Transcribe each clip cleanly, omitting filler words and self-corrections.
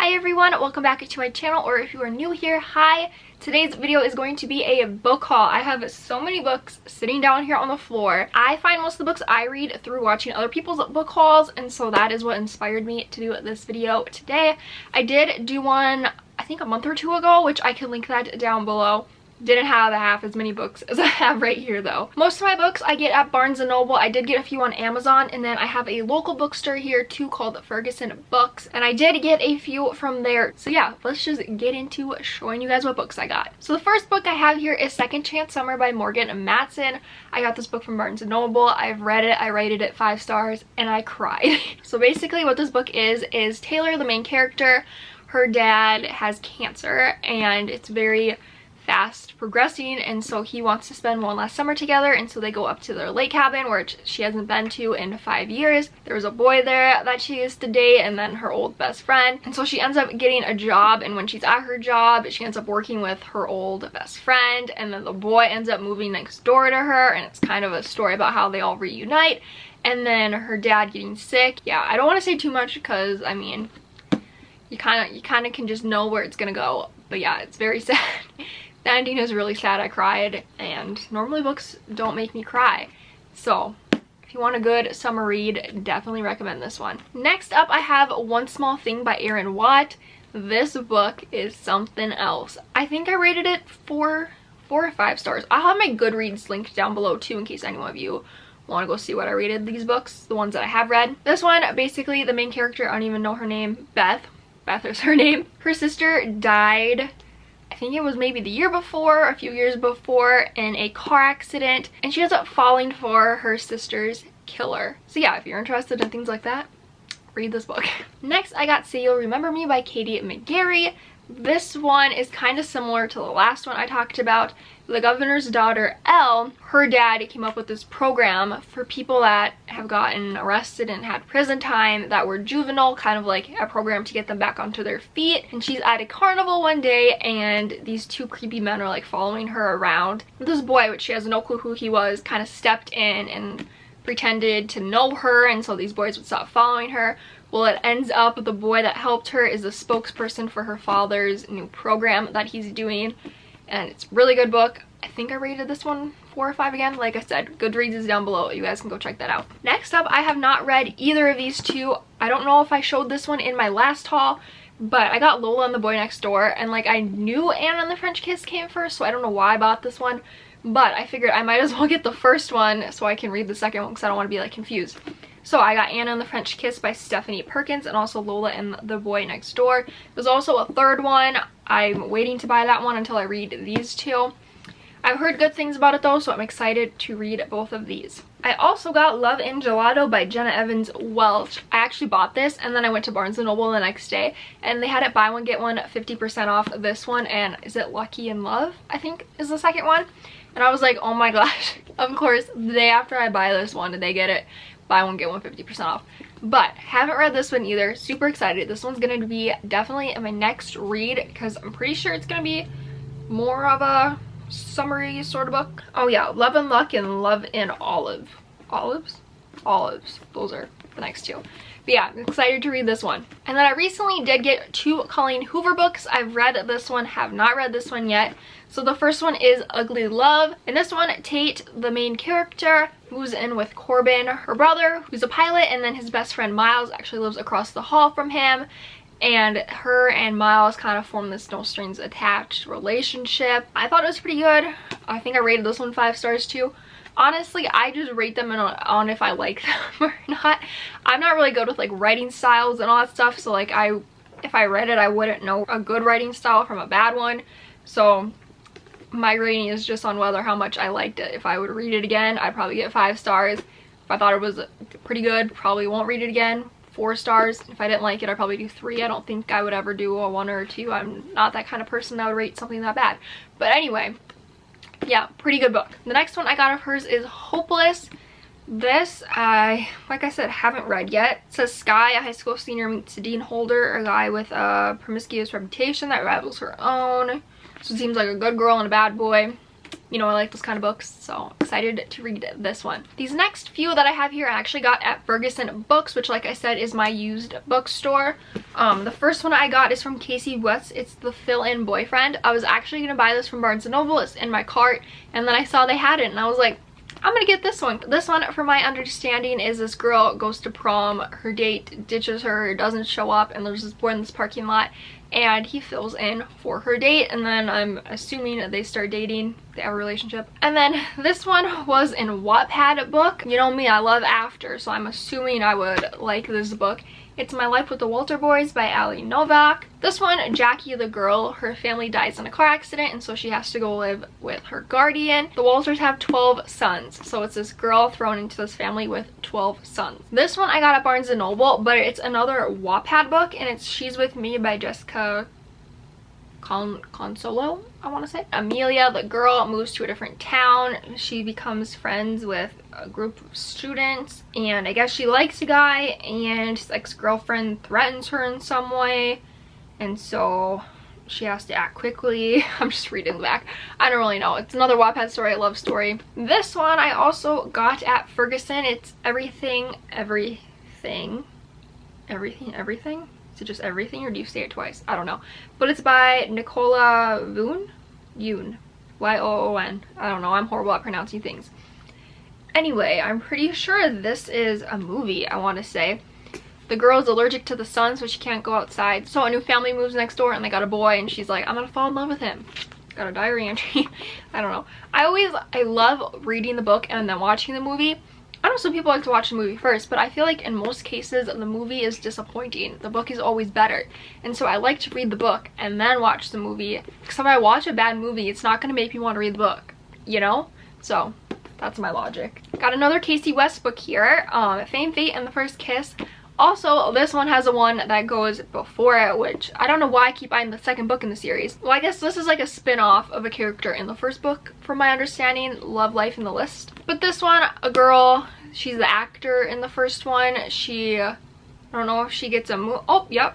Hi everyone, welcome back to my channel, or if you are new here, hi. Today's video is going to be a book haul. I have so many books sitting down here on the floor. I find most of the books I read through watching other people's book hauls, and so that is what inspired me to do this video today. I did do one, I think a month or two ago, which I can link that down below. Didn't have half as many books as I have right here though. Most of my books I get at Barnes & Noble. I did get a few on Amazon, and then I have a local bookstore here too called Ferguson Books, and I did get a few from there. So yeah, let's just get into showing you guys what books I got. So the first book I have here is Second Chance Summer by Morgan Matson. I got this book from Barnes & Noble. I've read it, I rated it 5 stars, and I cried. So basically what this book is Taylor, the main character, her dad has cancer, and it's very fast progressing, and so he wants to spend one last summer together, and so they go up to their lake cabin, which she hasn't been to in 5 years. There was a boy there that she used to date, and then her old best friend, and so she ends up getting a job, and when she's at her job she ends up working with her old best friend, and then the boy ends up moving next door to her, and it's kind of a story about how they all reunite. And then her dad getting sick. Yeah, I don't want to say too much because I mean you kind of can just know where it's gonna go, but yeah, it's very sad. The ending is really sad. I cried, and normally books don't make me cry. So if you want a good summer read, definitely recommend this one. Next up, I have One Small Thing by Erin Watt. This book is something else. I think I rated it 4 or 5 stars. I'll have my Goodreads linked down below too in case any of you want to go see what I rated these books, the ones that I have read. This one, basically the main character, I don't even know her name, Beth is her name. Her sister died, I think it was maybe the year before, a few years before, in a car accident, and she ends up falling for her sister's killer. So yeah, if you're interested in things like that, read this book. Next, I got Say You'll Remember Me by Katie McGarry. This one is kind of similar to the last one I talked about. The governor's daughter, Elle, her dad came up with this program for people that have gotten arrested and had prison time that were juvenile, kind of like a program to get them back onto their feet. And she's at a carnival one day, and these 2 creepy men are like following her around. This boy, which she has no clue who he was, kind of stepped in and pretended to know her, and so these boys would stop following her. Well, it ends up the boy that helped her is the spokesperson for her father's new program that he's doing, and it's a really good book. I think I rated this one 4 or 5 again. Like I said, Goodreads is down below. You guys can go check that out. Next up, I have not read either of these two. I don't know if I showed this one in my last haul, but I got Lola and the Boy Next Door, and like I knew Anna and the French Kiss came first, so I don't know why I bought this one, but I figured I might as well get the first one so I can read the second one because I don't want to be like confused. So I got Anna and the French Kiss by Stephanie Perkins, and also Lola and the Boy Next Door. There's also a third one. I'm waiting to buy that one until I read these two. I've heard good things about it though, so I'm excited to read both of these. I also got Love and Gelato by Jenna Evans Welch. I actually bought this, and then I went to Barnes & Noble the next day, and they had it buy one get one 50% off this one, and is it Lucky in Love, I think is the second one. And I was like, oh my gosh, of course the day after I buy this one they get it buy one get one 50% off. But haven't read this one either. Super excited. This one's gonna be definitely my next read because I'm pretty sure it's gonna be more of a summary sort of book. Oh yeah, Love and Luck and Love and Olives. Those are the next two. But yeah, I'm excited to read this one. And then I recently did get 2 Colleen Hoover books. I've read this one, have not read this one yet. So the first one is Ugly Love. In this one, Tate, the main character, moves in with Corbin, her brother, who's a pilot, and then his best friend Miles actually lives across the hall from him. And her and Miles kind of form this no strings attached relationship. I thought it was pretty good. I think I rated this one 5 stars too. Honestly, I just rate them on if I like them or not. I'm not really good with like writing styles and all that stuff, so like if I read it I wouldn't know a good writing style from a bad one. So my rating is just on how much I liked it. If I would read it again, I'd probably get 5 stars. If I thought it was pretty good, probably won't read it again. 4 stars. If I didn't like it, I'd probably do 3. I don't think I would ever do a 1 or a 2. I'm not that kind of person that would rate something that bad. But anyway, yeah, pretty good book. The next one I got of hers is Hopeless. This, like I said, haven't read yet. It says Sky, a high school senior, meets Dean Holder, a guy with a promiscuous reputation that rivals her own. So it seems like a good girl and a bad boy. you know, I like those kind of books, so excited to read this one. These next few that I have here I actually got at Ferguson Books, which like I said is my used bookstore. The first one I got is from Casey West. It's The Fill-In Boyfriend. I was actually gonna buy this from Barnes & Noble. It's in my cart, and then I saw they had it and I was like, I'm gonna get this one. This one, from my understanding, is this girl goes to prom, her date ditches her, doesn't show up, and there's this boy in this parking lot, and he fills in for her date, and then I'm assuming that they start dating, they have a relationship. And then this one was in Wattpad book. You know me, I love After, so I'm assuming I would like this book. It's My Life with the Walter Boys by Ali Novak. This one, Jackie the girl, her family dies in a car accident, and so she has to go live with her guardian. The Walters have 12 sons, so it's this girl thrown into this family with 12 sons. This one I got at Barnes & Noble, but it's another Wattpad book, and it's She's With Me by Jessica Consolo, I want to say. Amelia, the girl, moves to a different town. She becomes friends with a group of students, and I guess she likes a guy, and his ex-girlfriend threatens her in some way, and so she has to act quickly. I'm just reading the back. I don't really know. It's another Wattpad story, a love story. This one I also got at Ferguson. It's Everything. Is it just everything, or do you say it twice? I don't know. But it's by Nicola Yoon. Y-O-O-N. I don't know. I'm horrible at pronouncing things. Anyway, I'm pretty sure this is a movie, I want to say. The girl is allergic to the sun, so she can't go outside. So a new family moves next door, and they got a boy, and she's like, I'm gonna fall in love with him. Got a diary entry. I don't know. I love reading the book and then watching the movie. I know some people like to watch the movie first, but I feel like in most cases the movie is disappointing. The book is always better, and so I like to read the book and then watch the movie, because if I watch a bad movie, it's not going to make me want to read the book, you know? So that's my logic. Got another Casey West book here, Fame, Fate, and the First Kiss. Also, this one has a one that goes before it, which I don't know why I keep buying the second book in the series. Well, I guess this is like a spin-off of a character in the first book, from my understanding, Love, Life, and the List. But this one, a girl, she's the actor in the first one. I don't know if she gets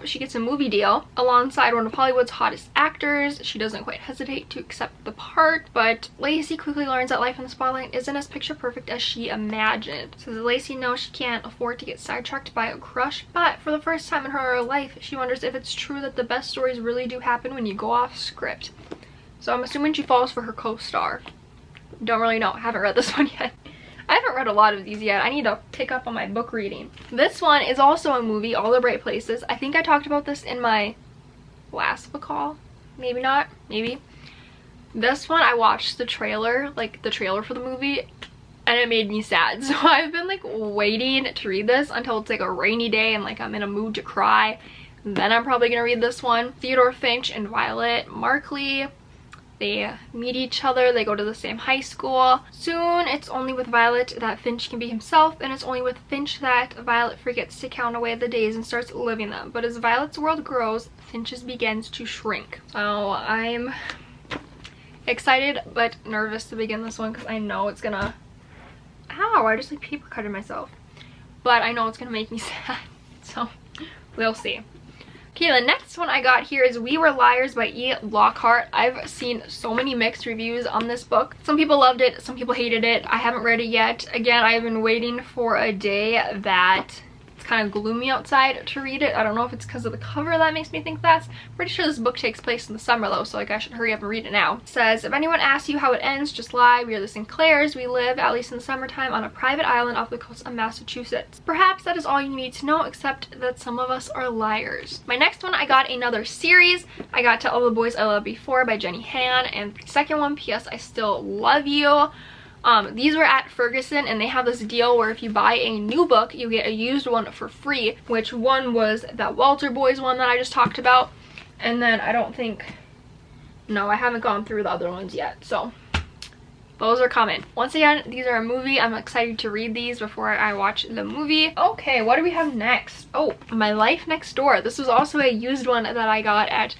she gets a movie deal alongside one of Hollywood's hottest actors. She doesn't quite hesitate to accept the part, but Lacey quickly learns that life in the spotlight isn't as picture perfect as she imagined. So Lacey knows she can't afford to get sidetracked by a crush, but for the first time in her life, she wonders if it's true that the best stories really do happen when you go off script. So I'm assuming she falls for her co-star. Don't really know. I haven't read this one yet. I haven't read a lot of these yet. I need to pick up on my book reading. This one is also a movie, All the Bright Places. I think I talked about this in my last book haul. Maybe not. Maybe. This one, I watched the trailer, like the trailer for the movie, and it made me sad. So I've been like waiting to read this until it's like a rainy day and like I'm in a mood to cry. Then I'm probably gonna read this one. Theodore Finch and Violet Markley. They meet each other, they go to the same high school. Soon, it's only with Violet that Finch can be himself, and it's only with Finch that Violet forgets to count away the days and starts living them. But as Violet's world grows, Finch's begins to shrink. So I'm excited but nervous to begin this one, because I know it's gonna... Ow, I just like paper cutted myself. But I know it's gonna make me sad, so we'll see. Okay, the next one I got here is We Were Liars by E. Lockhart. I've seen so many mixed reviews on this book. Some people loved it, some people hated it. I haven't read it yet. Again, I've been waiting for a day that it's kind of gloomy outside to read it. I don't know if it's because of the cover that makes me think that. I'm pretty sure this book takes place in the summer though, so like I should hurry up and read it now. It says, if anyone asks you how it ends, just lie. We are the Sinclairs. We live, at least in the summertime, on a private island off the coast of Massachusetts. Perhaps that is all you need to know, except that some of us are liars. My next one, I got another series. I got To All the Boys I Loved Before by Jenny Han, and the second one, P.S. I Still Love You. These were at Ferguson, and they have this deal where if you buy a new book, you get a used one for free, which one was that Walter Boys one that I just talked about. And then I haven't gone through the other ones yet, so those are coming. Once again, these are a movie. I'm excited to read these before I watch the movie. Okay, what do we have next? Oh, My Life Next Door. This was also a used one that I got at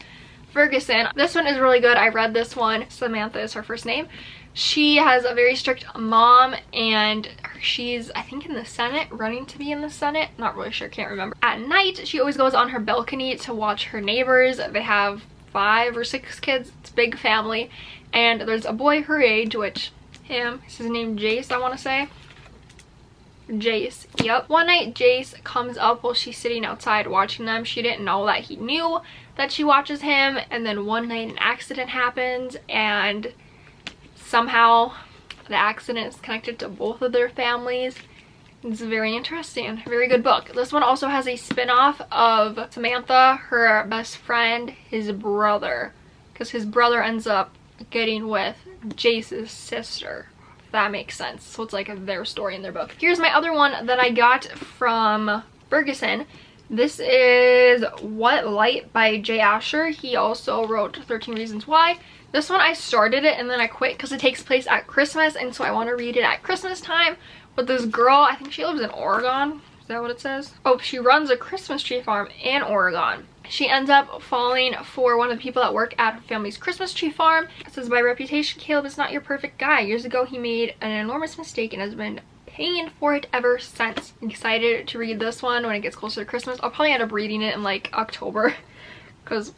Ferguson. This one is really good. I read this one. Samantha is her first name. She has a very strict mom, and she's, I think, in the Senate, running to be in the Senate. Not really sure, can't remember. At night, she always goes on her balcony to watch her neighbors. They have 5 or 6 kids. It's a big family. And there's a boy her age, which is his name Jace, I want to say. Jace, yep. One night Jace comes up while she's sitting outside watching them. She didn't know that he knew that she watches him, and then one night an accident happens, and somehow the accident is connected to both of their families. It's very interesting, very good book. This one also has a spin-off of Samantha, her best friend, his brother, because his brother ends up getting with Jace's sister. That makes sense. So it's like their story in their book. Here's my other one that I got from Ferguson. This is What Light by Jay Asher. He also wrote 13 Reasons Why. This one I started it and then I quit because it takes place at Christmas, and so I want to read it at Christmas time. But this girl, I think she lives in Oregon. Is that what it says? Oh, she runs a Christmas tree farm in Oregon. She ends up falling for one of the people that work at her family's Christmas tree farm. It says, by reputation, Caleb is not your perfect guy. Years ago, he made an enormous mistake and has been paying for it ever since. I'm excited to read this one when it gets closer to Christmas. I'll probably end up reading it in like October because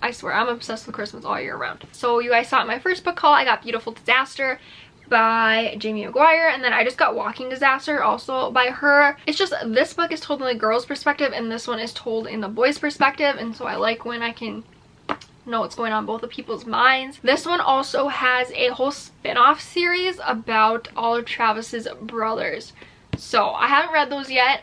I swear I'm obsessed with Christmas all year round. So you guys saw in my first book haul, I got Beautiful Disaster by Jamie McGuire, and then I just got Walking Disaster also by her. It's just this book is told in the girl's perspective and this one is told in the boy's perspective, and so I like when I can know what's going on in both of people's minds. This one also has a whole spin-off series about all of Travis's brothers, so I haven't read those yet.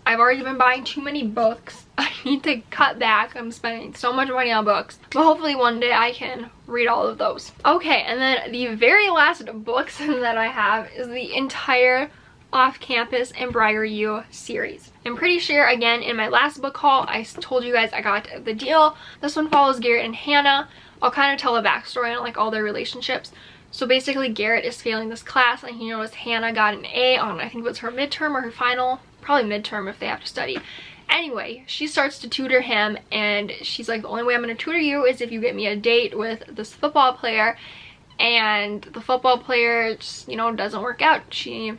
I've already been buying too many books. I need to cut back. I'm spending so much money on books, but hopefully one day I can read all of those. Okay, and then the very last books that I have is the entire Off-Campus and Briar U series. I'm pretty sure, again, in my last book haul, I told you guys I got the deal. This one follows Garrett and Hannah. I'll kind of tell the backstory on like all their relationships. So basically, Garrett is failing this class, and he noticed Hannah got an A on, I think it was her midterm or her final, probably midterm if they have to study. Anyway, she starts to tutor him, and she's like, the only way I'm going to tutor you is if you get me a date with this football player. And the football player just, you know, doesn't work out. She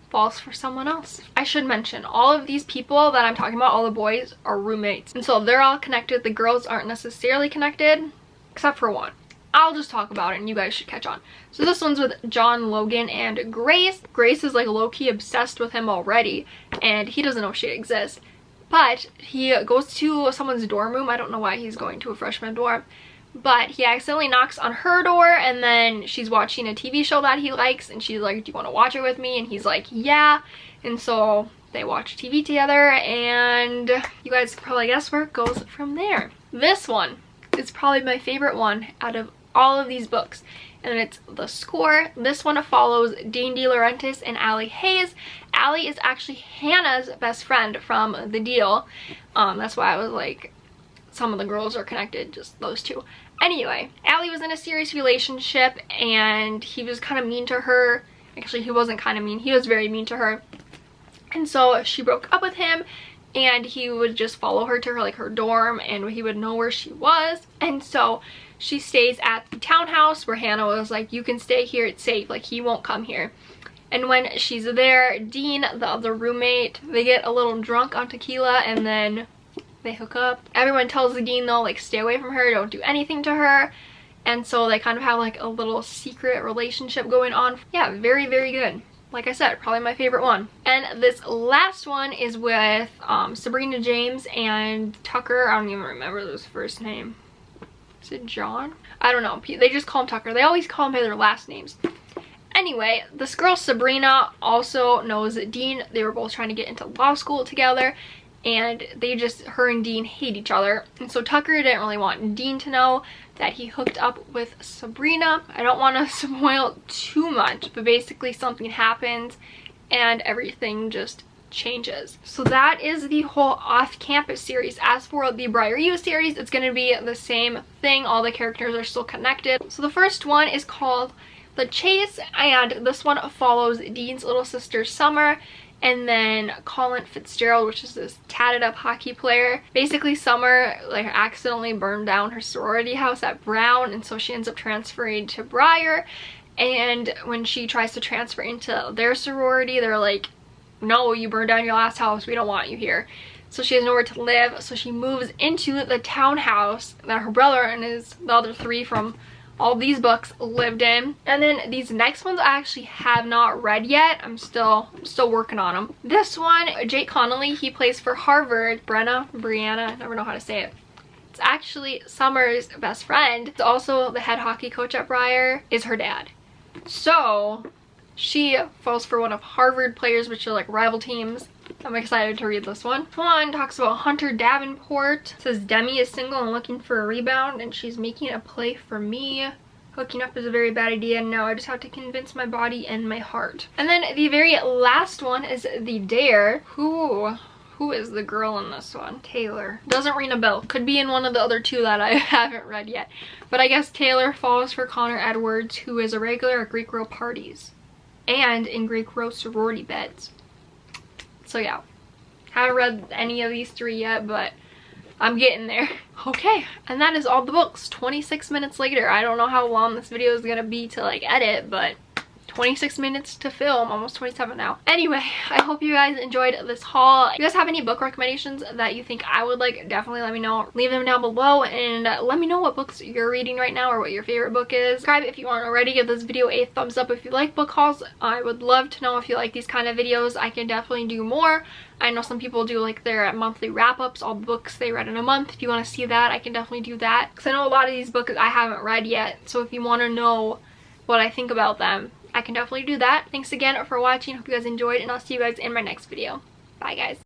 falls for someone else. I should mention, all of these people that I'm talking about, all the boys, are roommates. And so they're all connected. The girls aren't necessarily connected, except for one. I'll just talk about it and you guys should catch on. So this one's with John, Logan, and Grace. Grace is like low-key obsessed with him already, and he doesn't know she exists. But he goes to someone's dorm room. I don't know why he's going to a freshman dorm. But he accidentally knocks on her door, and then she's watching a TV show that he likes, and she's like, do you want to watch it with me? And he's like, yeah. And so they watch TV together, and you guys can probably guess where it goes from there. This one is probably my favorite one out of all of these books, and it's The Score. This one follows Dean DeLaurentis and Allie Hayes. Allie is actually Hannah's best friend from The Deal. That's why I was like, some of the girls are connected, just those two. Anyway, Allie was in a serious relationship, and he was kind of mean to her. Actually, he wasn't kind of mean, he was very mean to her. And so she broke up with him, and he would just follow her to her dorm, and he would know where she was. And so she stays at the townhouse where Hannah was like, you can stay here, it's safe, like he won't come here. And when she's there, Dean, the other roommate, they get a little drunk on tequila, and then they hook up. Everyone tells the Dean though, like, stay away from her, don't do anything to her. And so they kind of have like a little secret relationship going on. Yeah, very, very good. Like I said, probably my favorite one. And this last one is with Sabrina James and Tucker. I don't even remember his first name. Is it John? I don't know. They just call him Tucker. They always call him by their last names. Anyway, this girl Sabrina also knows Dean. They were both trying to get into law school together, and they just, her and Dean hate each other. And so Tucker didn't really want Dean to know that he hooked up with Sabrina. I don't want to spoil too much, but basically something happens and everything just changes. So that is the whole Off-Campus series. As for the Briar U series, it's going to be the same thing. All the characters are still connected. So the first one is called The Chase, and this one follows Dean's little sister Summer, and then Colin Fitzgerald, which is this tatted up hockey player. Basically, Summer like accidentally burned down her sorority house at Braun, and so she ends up transferring to Briar. And when she tries to transfer into their sorority, they're like, no, you burned down your last house, we don't want you here. so she has nowhere to live, so she moves into the townhouse that her brother and the other 3 from all these books lived in. And then these next ones I actually have not read yet. I'm still working on them. This one, Jake Connolly, he plays for Harvard. Brianna, I never know how to say it. It's actually Summer's best friend. It's also the head hockey coach at Briar, is her dad. So she falls for one of Harvard players, which are like rival teams. I'm excited to read this one. One talks about Hunter Davenport. It says Demi is single and looking for a rebound, and she's making a play for me. Hooking up is a very bad idea. Now I just have to convince my body and my heart. And then the very last one is The Dare. Who is the girl in this one? Taylor. Doesn't ring a bell. Could be in one of the other 2 that I haven't read yet. But I guess Taylor falls for Connor Edwards, who is a regular at Greek row parties and in Greek row sorority beds. So yeah, haven't read any of these 3 yet, but I'm getting there. Okay, and that is all the books. 26 minutes later. I don't know how long this video is gonna be to like edit, but 26 minutes to film, almost 27 now. Anyway, I hope you guys enjoyed this haul. If you guys have any book recommendations that you think I would like, definitely let me know. Leave them down below and let me know what books you're reading right now or what your favorite book is. Subscribe if you aren't already. Give this video a thumbs up if you like book hauls. I would love to know if you like these kind of videos. I can definitely do more. I know some people do like their monthly wrap-ups, all the books they read in a month. If you want to see that, I can definitely do that. Because I know a lot of these books I haven't read yet. So if you want to know what I think about them, I can definitely do that. Thanks again for watching. Hope you guys enjoyed, and I'll see you guys in my next video. Bye, guys.